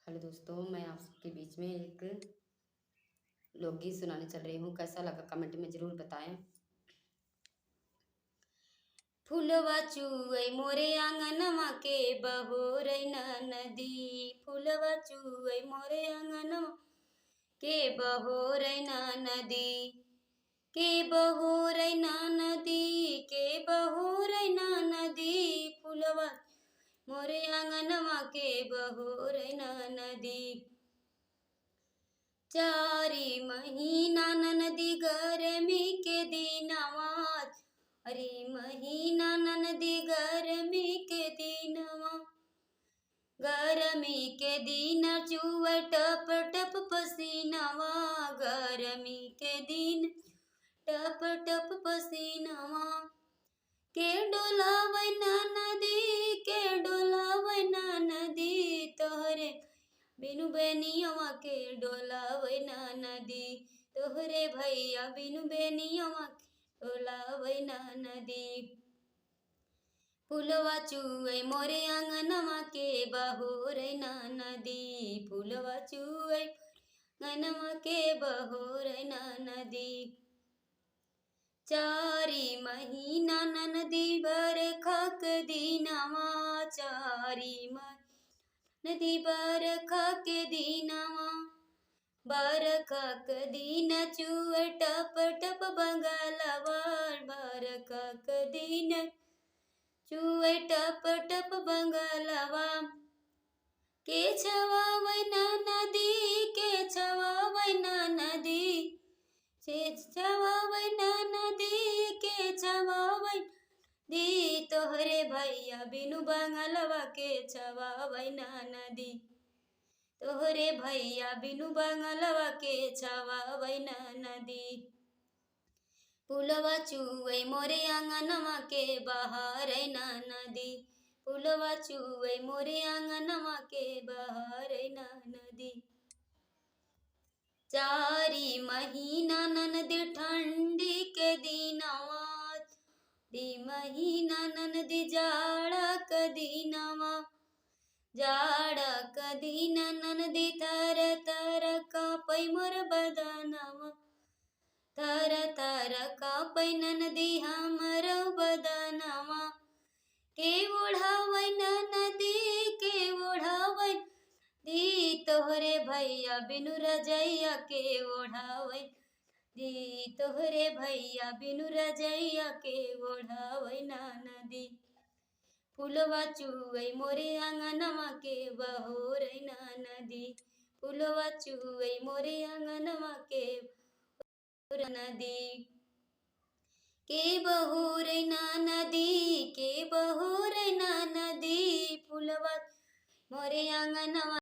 Hello दोस्तों, मैं आप सबके बीच में एक लोकगीत सुनाने चल रही हूँ। कैसा लगा कमेंट में ज़रूर बताएं। फूलवा चुअई मोरे आंगनमा के बहोरई नदी। फूलवा चुअई मोरे आंगनमा के बहोरई नदी। के बहोरई नदी, के बहोरई नदी। फूलवा मोरे आंगनमा के बहोरई नदी। चारी महीना नदी गर्मी के दिनवा। अरे महीना नदी गर्मी के दिनवा। गर्मी के दिन चुए टप टप पसीनवा। गर्मी के दिन टप टप पसीनवा। के डोलावै नदी, के डोलावै नदी। तोहरे बिनु बेनियवा के डोलावै नदी। तोहरे भैया बिनु बेनियवा के डोलावै नदी। फूलवा चुअई मोरे आंगनमा के बहोरई नदी। फूलवा चुअई आंगनमा के बहोरई नदी। चारी महीना नदी बरखा के दिनवा। चारी नदी बरखा के दिनवा। बरखा के दिन चुए टप टप बंगलवा। बरखा के दिन चुए टप टप बंगलवा। के छवावै नदी, के छवावै नदी। से छवावै नदी, के छवावै दी। तोहरे भैया बिनु बंगलवा के छवावै नदी। तोहरे भैया बिनु बंगलवा के छवावै नदी। फूलवा चुअई मोरे आंगनमा के बहारई नदी। फूलवा चुअई मोरे आंगनमा के बहारई नदी। चारी महीना नदी ठंडी के दिनवा। दी महीना नदी जाड़ा के दिनवा। जाड़ा के दिन नदी तर तर कापै मोर बदनवा। तर तर कापै नदी हमर बदनवा। के ओढ़ावै नदी, के ओढ़ावै दी। तोहरे भैया बिनु रजैया के ओढ़ावै दी। तोहरे भैया बिनु रजैया के ओढ़ावै नदी। फूलवा चुअई मोरे आंगनमा के बहोरई नदी। फूलवा चुअई मोरे आंगनमा के बहोरई नदी। के बहोरई नदी, के बहोरई नदी। फूलवा मोरे आंगनमा